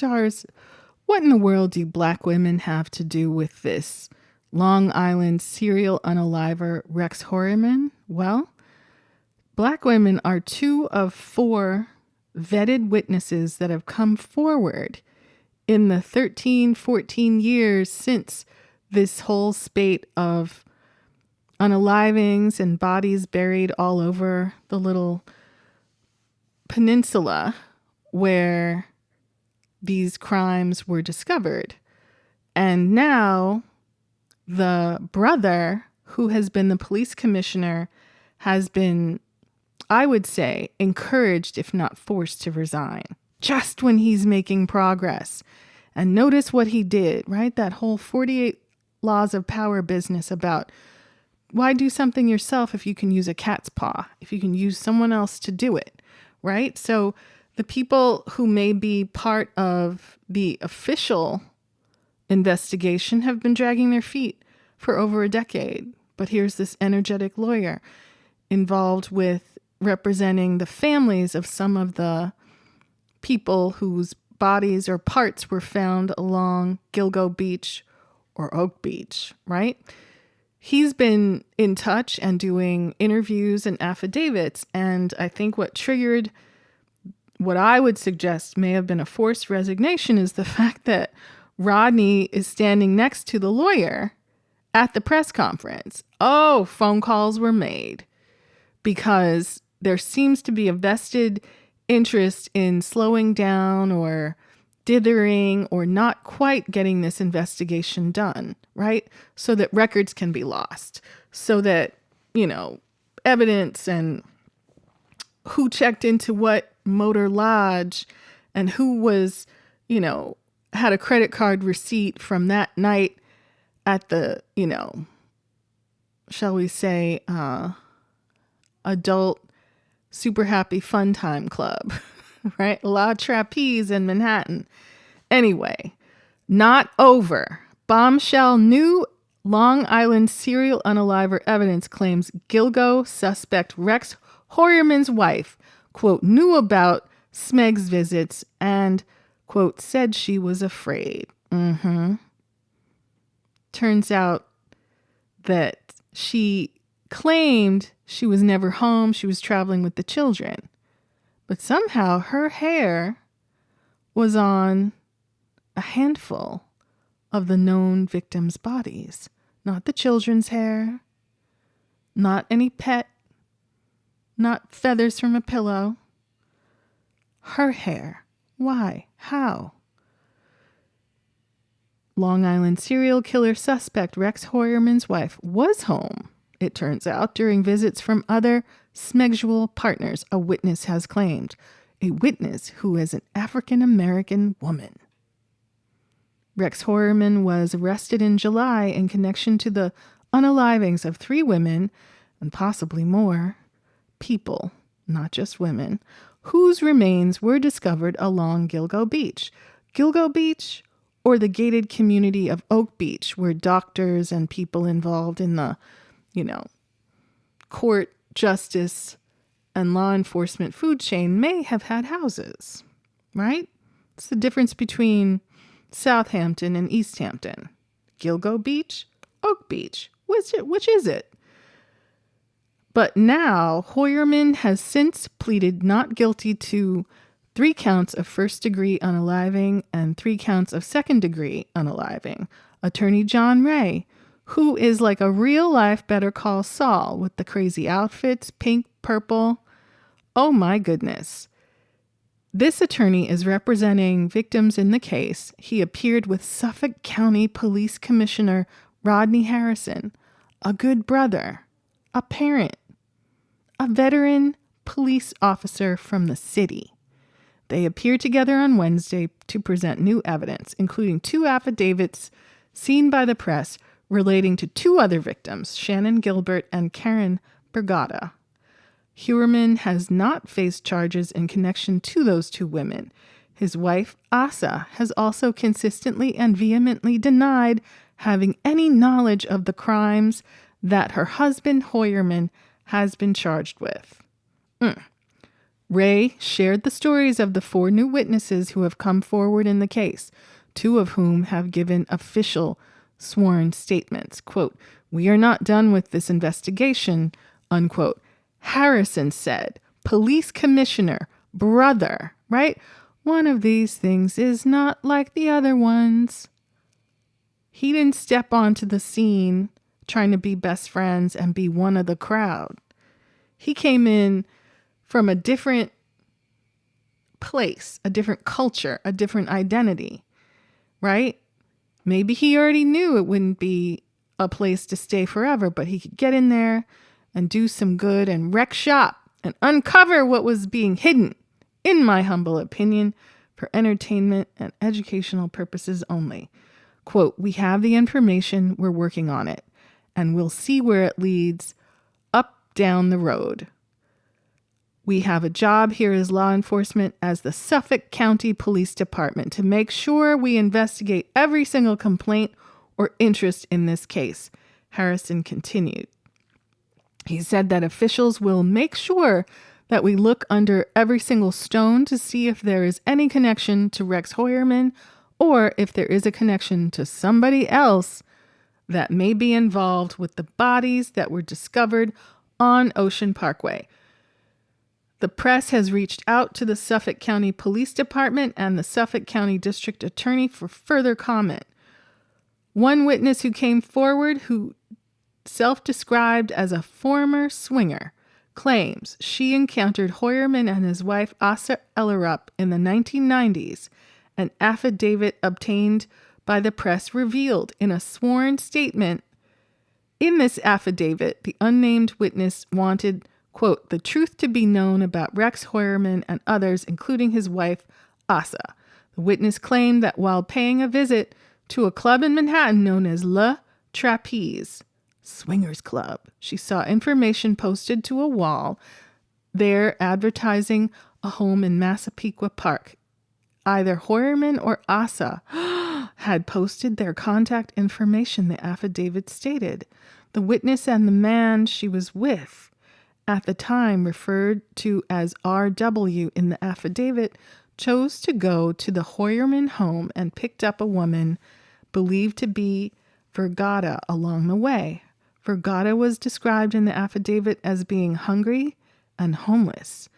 stars, what in the world do black women have to do with this Long Island serial unaliver Rex Heuermann? Well, black women are 2 of 4 vetted witnesses that have come forward in the 13, 14 years since this whole spate of unalivings and bodies buried all over the little peninsula where these crimes were discovered. And now the brother, who has been the police commissioner, has been, I would say, encouraged, if not forced, to resign just when he's making progress. And notice what he did, right? That whole 48 laws of power business about why do something yourself if you can use a cat's paw, if you can use someone else to do it, right? So the people who may be part of the official investigation have been dragging their feet for over a decade. But here's this energetic lawyer involved with representing the families of some of the people whose bodies or parts were found along Gilgo Beach or Oak Beach, right? He's been in touch and doing interviews and affidavits. And I think what triggered what I would suggest may have been a forced resignation is the fact that Rodney is standing next to the lawyer at the press conference. Oh, phone calls were made because there seems to be a vested interest in slowing down or dithering or not quite getting this investigation done, right? So that records can be lost, so that, evidence and who checked into what motor lodge and who was, had a credit card receipt from that night at the, shall we say, adult super happy fun time club, right? La Trapeze in Manhattan. Anyway, not over. Bombshell new Long Island serial unaliver evidence claims Gilgo suspect Rex Heuermann's wife, quote, knew about Smeg's visits and, quote, said she was afraid. Turns out that she claimed she was never home. She was traveling with the children. But somehow her hair was on a handful of the known victims' bodies. Not the children's hair, not any pet, not feathers from a pillow. Her hair. Why? How? Long Island serial killer suspect Rex Heuermann's wife was home, it turns out, during visits from other Smegdual partners, a witness has claimed. A witness who is an African-American woman. Rex Heuermann was arrested in July in connection to the unalivings of 3 women, and possibly more, people, not just women, whose remains were discovered along Gilgo Beach. Gilgo Beach, or the gated community of Oak Beach, where doctors and people involved in the, court, justice, and law enforcement food chain may have had houses, right? It's the difference between Southampton and East Hampton. Gilgo Beach, Oak Beach. Which is it? But now, Heuermann has since pleaded not guilty to 3 counts of first-degree unaliving and 3 counts of second-degree unaliving. Attorney John Ray, who is like a real-life Better Call Saul with the crazy outfits, pink, purple. Oh my goodness. This attorney is representing victims in the case. He appeared with Suffolk County Police Commissioner Rodney Harrison, a good brother, a parent, a veteran police officer from the city. They appeared together on Wednesday to present new evidence, including 2 affidavits seen by the press relating to 2 other victims, Shannon Gilbert and Karen Bergata. Heuermann has not faced charges in connection to those 2 women. His wife, Asa, has also consistently and vehemently denied having any knowledge of the crimes that her husband, Heuermann, has been charged with. Ray shared the stories of the 4 new witnesses who have come forward in the case, 2 of whom have given official sworn statements. Quote, "We are not done with this investigation," unquote. Harrison said, police commissioner, brother, right? One of these things is not like the other ones. He didn't step onto the scene trying to be best friends and be one of the crowd. He came in from a different place, a different culture, a different identity, right? Maybe he already knew it wouldn't be a place to stay forever, but he could get in there and do some good and wreck shop and uncover what was being hidden, in my humble opinion, for entertainment and educational purposes only. Quote, "We have the information, we're working on it, and we'll see where it leads up down the road. We have a job here as law enforcement, as the Suffolk County Police Department, to make sure we investigate every single complaint or interest in this case," Harrison continued. He said that officials will make sure that we look under every single stone to see if there is any connection to Rex Hoyerman or if there is a connection to somebody else that may be involved with the bodies that were discovered on Ocean Parkway. The press has reached out to the Suffolk County Police Department and the Suffolk County District Attorney for further comment. One witness who came forward, who self-described as a former swinger, claims she encountered Hoyerman and his wife Asa Ellerup in the 1990s. An affidavit obtained by the press revealed in a sworn statement. In this affidavit, the unnamed witness wanted, quote, "the truth to be known about Rex Hoyerman and others, including his wife, Asa." The witness claimed that while paying a visit to a club in Manhattan known as Le Trapeze, Swingers Club, she saw information posted to a wall there advertising a home in Massapequa Park. Either Hoyerman or Asa had posted their contact information, the affidavit stated. The witness and the man she was with at the time, referred to as RW in the affidavit, chose to go to the Hoyerman home and picked up a woman believed to be Vergata along the way. Vergata was described in the affidavit as being hungry and homeless.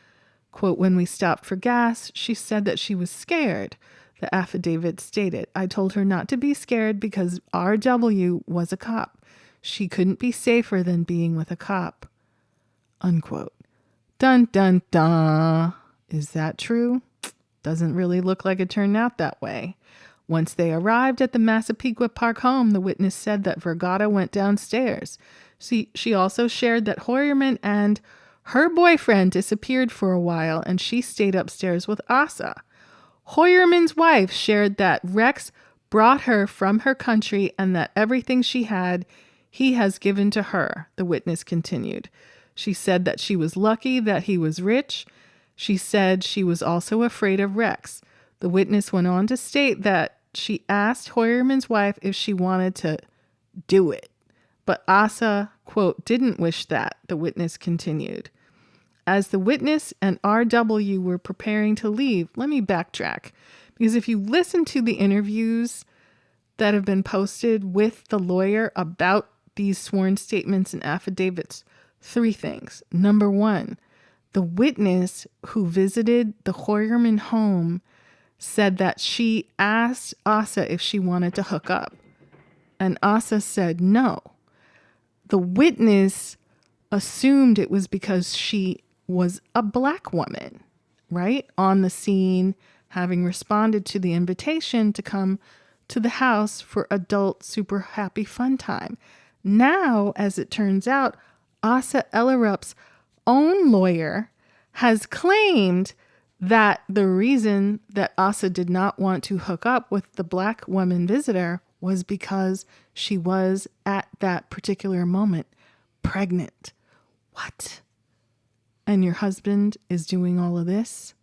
Quote, "When we stopped for gas, she said that she was scared," the affidavit stated. "I told her not to be scared because RW was a cop. She couldn't be safer than being with a cop." Unquote. Dun, dun, dun. Is that true? Doesn't really look like it turned out that way. Once they arrived at the Massapequa Park home, the witness said that Vergata went downstairs. She also shared that Hoyerman and her boyfriend disappeared for a while and she stayed upstairs with Asa. Hoyerman's wife shared that Rex brought her from her country and that everything she had, he has given to her, the witness continued. She said that she was lucky that he was rich. She said she was also afraid of Rex. The witness went on to state that she asked Hoyerman's wife if she wanted to do it. But Asa, quote, "didn't wish that," the witness continued. As the witness and RW were preparing to leave, let me backtrack. Because if you listen to the interviews that have been posted with the lawyer about these sworn statements and affidavits, 3 things. Number 1, the witness who visited the Hoyerman home said that she asked Asa if she wanted to hook up. And Asa said no. The witness assumed it was because she was a black woman, right? On the scene, having responded to the invitation to come to the house for adult super happy fun time. Now, as it turns out, Asa Ellerup's own lawyer has claimed that the reason that Asa did not want to hook up with the black woman visitor was because she was at that particular moment pregnant. What? And your husband is doing all of this?